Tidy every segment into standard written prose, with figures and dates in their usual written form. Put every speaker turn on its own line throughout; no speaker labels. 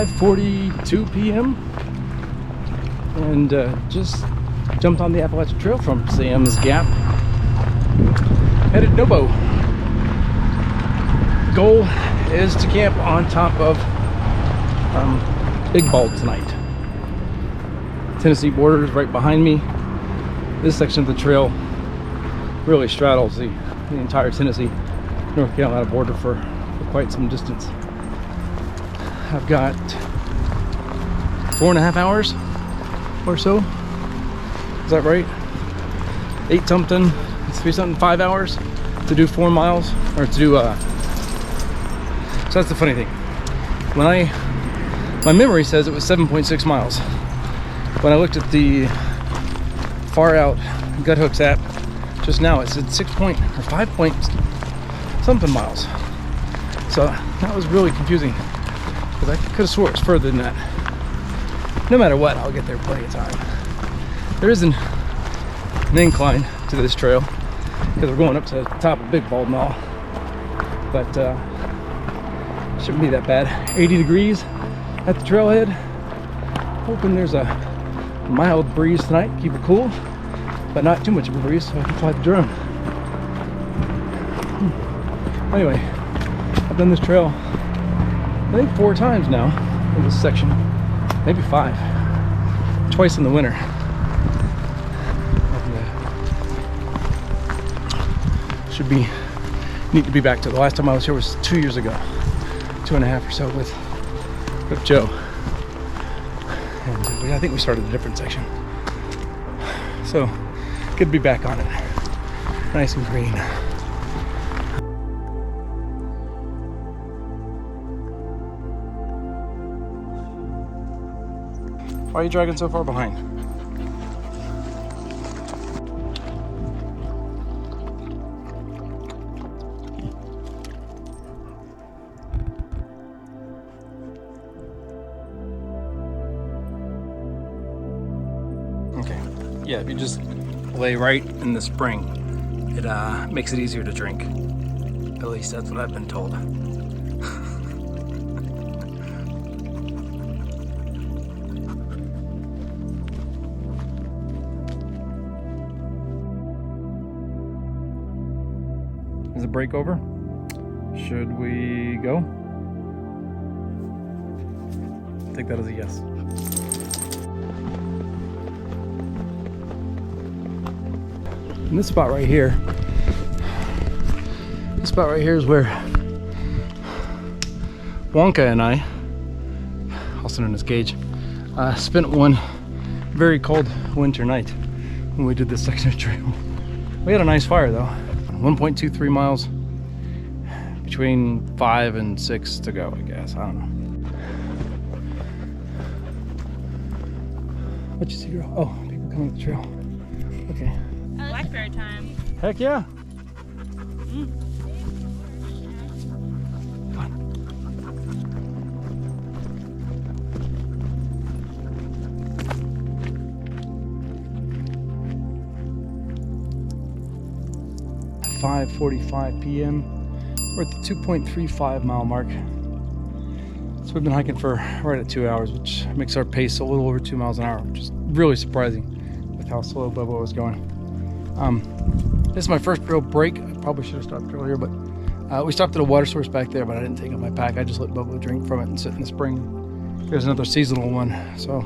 5:42 p.m. and just jumped on the Appalachian Trail from Sam's Gap. Headed Nobo. Goal is to camp on top of Big Bald tonight. Tennessee border is right behind me. This section of the trail really straddles the entire Tennessee North Carolina border for quite some distance. I've got 4.5 hours or so. Is that right? 8 something, 3 something, 5 hours to do 4 miles, or to do so that's the funny thing. When my memory says it was 7.6 miles. When I looked at the Far Out Guthooks app just now, it said 5 point something miles. So that was really confusing, because I could have swore it was further than that. No matter what, I'll get there plenty of time. There is an incline to this trail, because we're going up to the top of Big Bald and all. But shouldn't be that bad. 80 degrees at the trailhead. Hoping there's a mild breeze tonight, keep it cool, but not too much of a breeze so I can fly the drone. Anyway, I've done this trail I think 4 times now in this section, maybe 5. Twice in the winter. And, should be need to be back to the last time I was here was 2 years ago, 2.5 or so with Joe. And I think we started a different section. So good to be back on it. Nice and green. Why are you dragging so far behind? Okay. Yeah, if you just lay right in the spring, it makes it easier to drink. At least that's what I've been told. Is the break over? Should we go? I think that is a yes. And this spot right here is where Wonka and I, also known as Gage, spent one very cold winter night when we did this section of trail. We had a nice fire though. 1.23 miles, between 5 and 6 to go, I guess. I don't know. What you see, girl? Oh, people coming up the trail. Okay.
Blackberry time.
Heck yeah. Fun. At 5:45 p.m. We're at the 2.35 mile mark. So we've been hiking for right at 2 hours, which makes our pace a little over 2 miles an hour, which is really surprising with how slow Bubba was going. This is my first real break. I probably should have stopped earlier, but we stopped at a water source back there, but I didn't take out my pack. I just let Bubba drink from it and sit in the spring. There's another seasonal one, so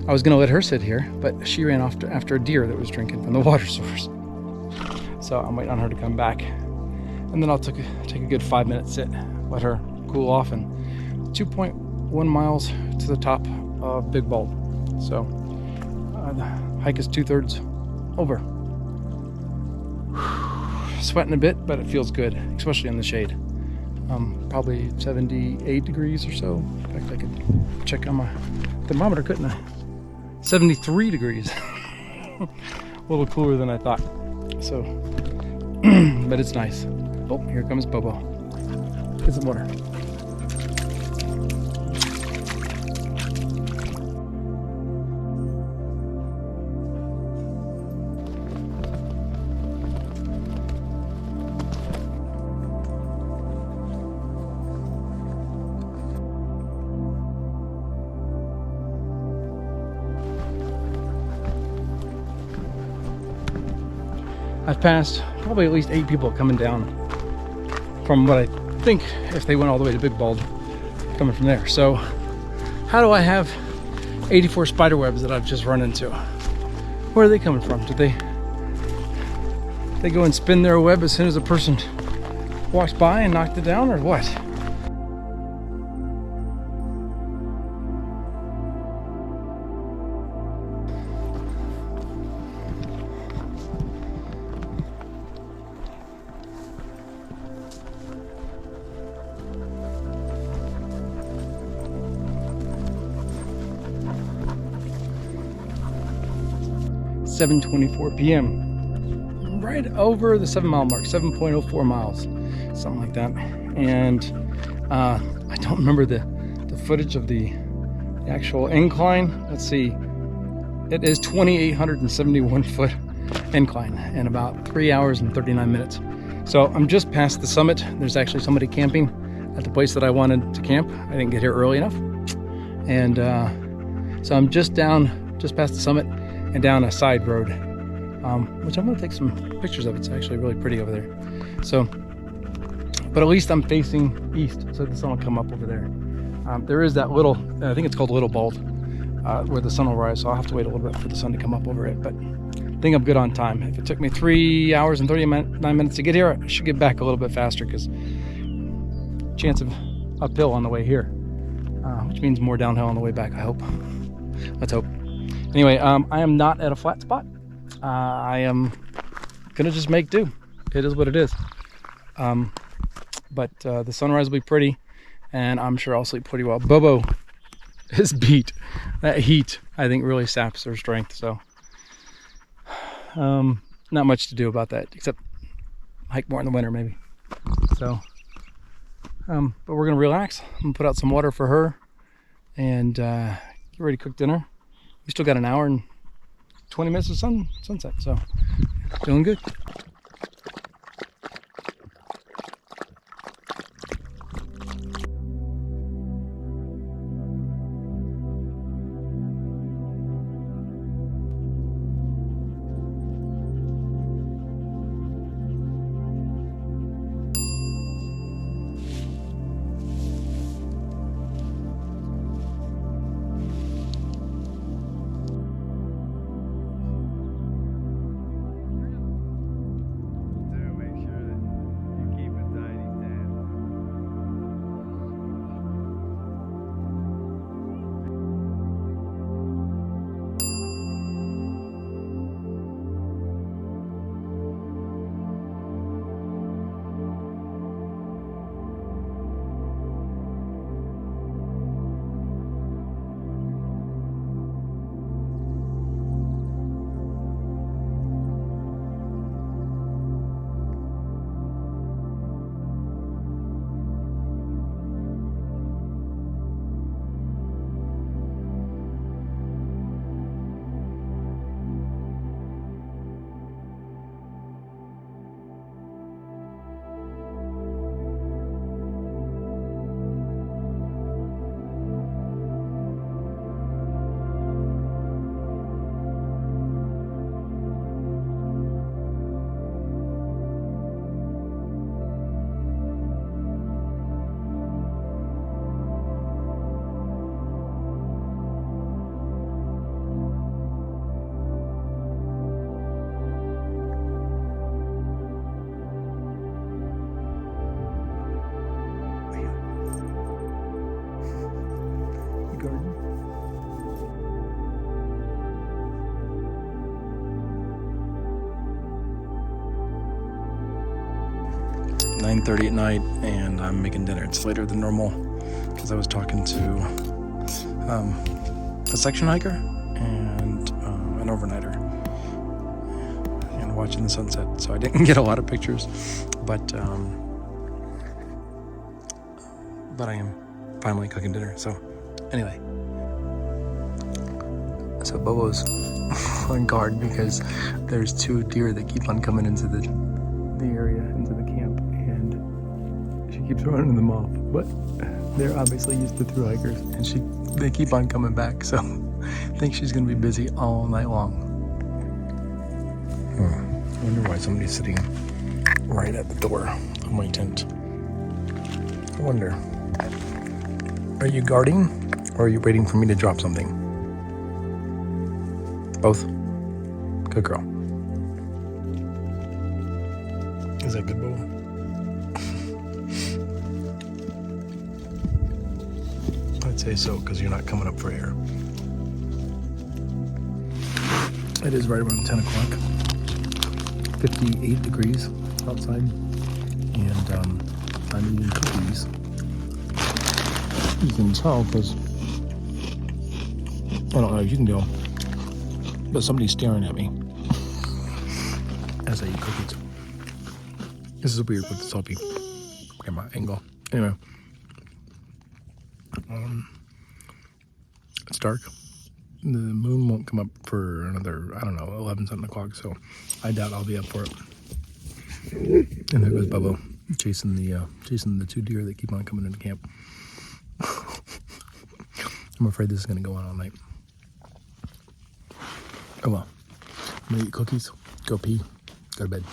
I was gonna let her sit here, but she ran off after a deer that was drinking from the water source. So I'm waiting on her to come back, and then I'll take a good 5-minute sit, let her cool off, and 2.1 miles to the top of Big Bald. So the hike is 2/3 over. Sweating a bit, but it feels good, especially in the shade. Probably 78 degrees or so. In fact, I could check on my thermometer, couldn't I? 73 degrees. A little cooler than I thought. So, but it's nice. Oh, here comes Bobo. Get some water. I've passed probably at least 8 people coming down from what I think, if they went all the way to Big Bald, coming from there. So how do I have 84 spider webs that I've just run into? Where are they coming from? Did they go and spin their web as soon as a person walked by and knocked it down, or what? .24 p.m. right over the 7-mile mark, 7.04 miles, something like that. And I don't remember the footage of the actual incline. Let's see, it is 2,871 foot incline in about 3 hours and 39 minutes. So I'm just past the summit. There's actually somebody camping at the place that I wanted to camp. I didn't get here early enough, and so I'm just past the summit and down a side road, which I'm going to take some pictures of. It's actually really pretty over there. So, but at least I'm facing east, so the sun will come up over there. There is that little, I think it's called Little Bald, where the sun will rise, so I'll have to wait a little bit for the sun to come up over it, but I think I'm good on time. If it took me 3 hours and 39 minutes to get here, I should get back a little bit faster, because chance of uphill on the way here, which means more downhill on the way back, I hope. Let's hope. Anyway, I am not at a flat spot. I am gonna just make do. It is what it is. But the sunrise will be pretty, and I'm sure I'll sleep pretty well. Bobo is beat. That heat, I think, really saps her strength. So, not much to do about that, except hike more in the winter, maybe. So, but we're gonna relax. I'm gonna put out some water for her, and get ready to cook dinner. We still got an hour and 20 minutes of sunset, so feeling good. Garden. 9:30 at night, and I'm making dinner. It's later than normal because I was talking to a section hiker and an overnighter and watching the sunset. So I didn't get a lot of pictures, but I am finally cooking dinner. So anyway, so Bobo's on guard because there's 2 deer that keep on coming into the area, into the camp, and she keeps running them off. But they're obviously used to thru hikers, and they keep on coming back. So I think she's gonna be busy all night long. wonder why somebody's sitting right at the door of my tent. I wonder, are you guarding or are you waiting for me to drop something? Both? Good girl. Is that good, Bo? I'd say so, because you're not coming up for air. It is right around 10 o'clock. 58 degrees outside. And I'm eating cookies. You can tell because, I don't know if you can tell, but somebody's staring at me as I eat cookies. This is weird with the selfie camera angle. Anyway, it's dark. The moon won't come up for another, I don't know, 11 something o'clock, so I doubt I'll be up for it. And there goes Bubba chasing the two deer that keep on coming into camp. I'm afraid this is going to go on all night. Oh well. I'm going to eat cookies, go pee, go to bed.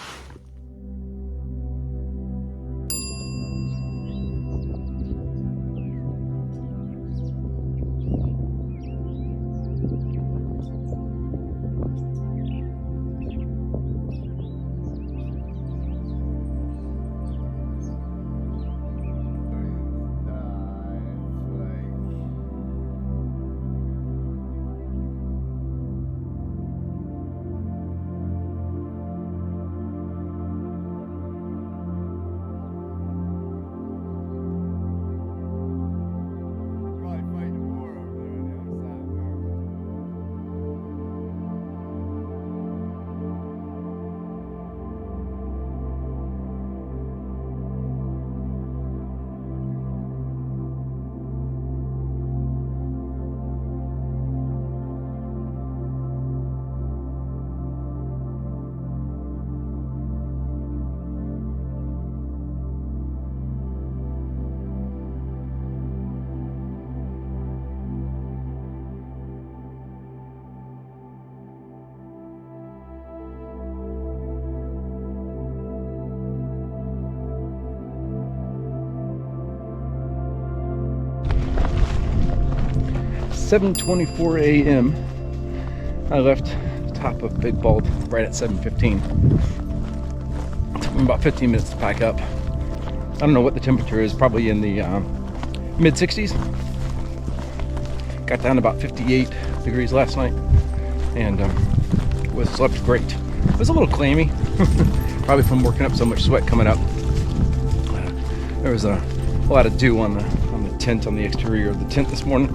$7:24 a.m. I left the top of Big Bald right at 7:15. It took me about 15 minutes to pack up. I don't know what the temperature is, probably in the mid 60s. Got down to about 58 degrees last night and slept great. It was a little clammy, probably from working up so much sweat coming up. There was a lot of dew on the tent, on the exterior of the tent this morning,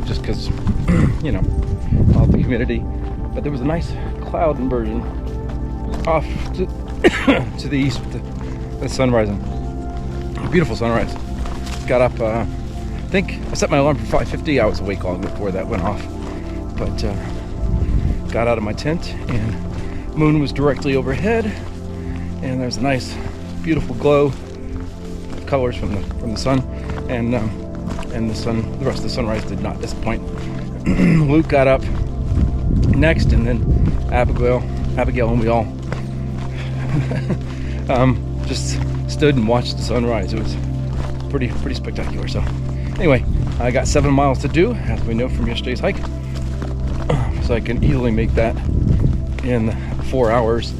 just because, you know, all the humidity. But there was a nice cloud inversion off to the east with the sun rising. Beautiful sunrise. Got up, I think I set my alarm for 5:50. I was awake long before that went off. But got out of my tent and moon was directly overhead. And there's a nice, beautiful glow of colors from the sun. And the rest of the sunrise did not disappoint. Luke got up next, and then Abigail, and we all just stood and watched the sunrise. It was pretty spectacular. So anyway, I got 7 miles to do, as we know from yesterday's hike. So I can easily make that in 4 hours,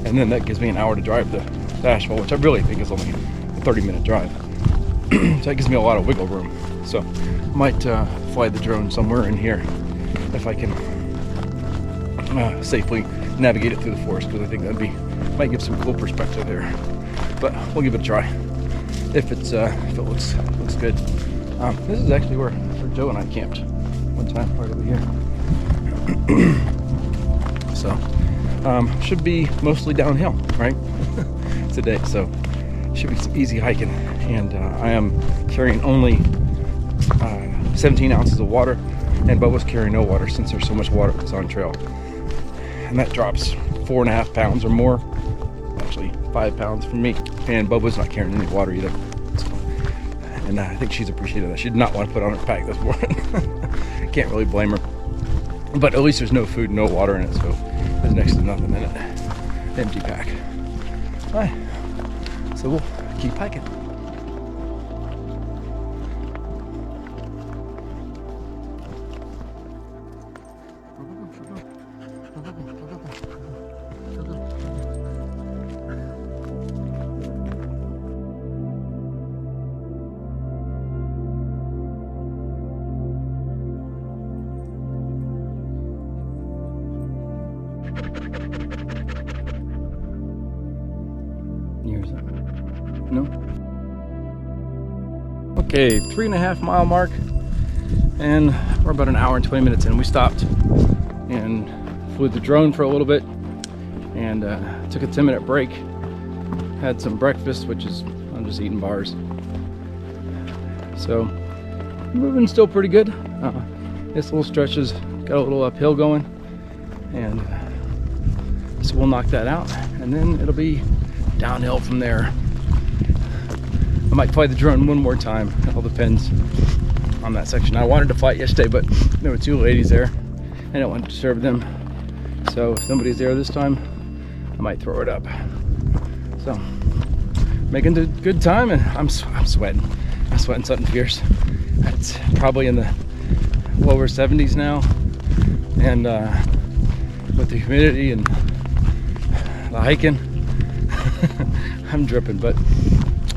and then that gives me an hour to drive to Asheville, which I really think is only a 30-minute drive. So that gives me a lot of wiggle room. So might fly the drone somewhere in here if I can safely navigate it through the forest, because I think might give some cool perspective there. But we'll give it a try if it looks good. This is actually where Joe and I camped one time, right over here. So should be mostly downhill, right? Today, so should be some easy hiking. And I am carrying only 17 ounces of water, and Bubba's carrying no water since there's so much water that's on trail. And that drops 4.5 pounds or more, actually 5 pounds for me. And Bubba's not carrying any water either. So, and I think she's appreciated that. She did not want to put on her pack this morning. Can't really blame her. But at least there's no food, no water in it, so there's next to nothing in it. empty pack. All right, so we'll keep hiking. No. Okay, 3.5 mile mark, and we're about an hour and 20 minutes in. We stopped and flew the drone for a little bit, and took a 10-minute break. Had some breakfast, which is I'm just eating bars. So moving still pretty good. This little stretch has got a little uphill going, and so we'll knock that out, and then it'll be downhill from there. I might fly the drone one more time. It all depends on that section. I wanted to fly it yesterday, but there were 2 ladies there. I don't want to disturb them. So if somebody's there this time, I might throw it up. So making a good time, and I'm sweating. I'm sweating something fierce. It's probably in the lower 70s now, and with the humidity and the hiking, I'm dripping, but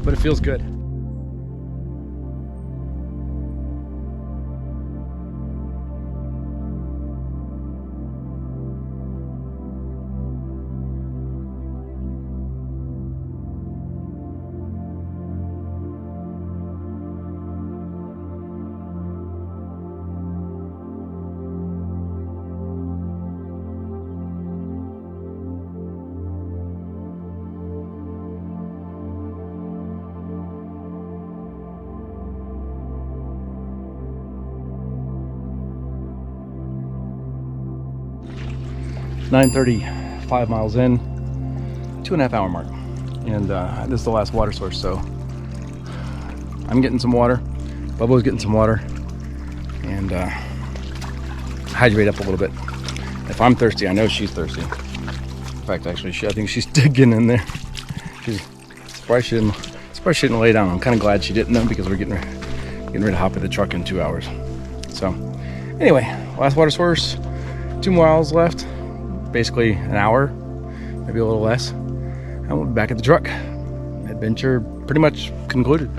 it feels good. .5 miles in, 2.5 hour mark, and this is the last water source. So I'm getting some water, Bubba's getting some water, and hydrate up a little bit. If I'm thirsty, I know she's thirsty. In fact, actually, I think she's digging in there. She's surprised she didn't lay down. I'm kind of glad she didn't though, because we're getting ready to hop in the truck in 2 hours. So anyway, last water source, 2 miles left. Basically an hour, maybe a little less, and we'll be back at the truck. Adventure pretty much concluded.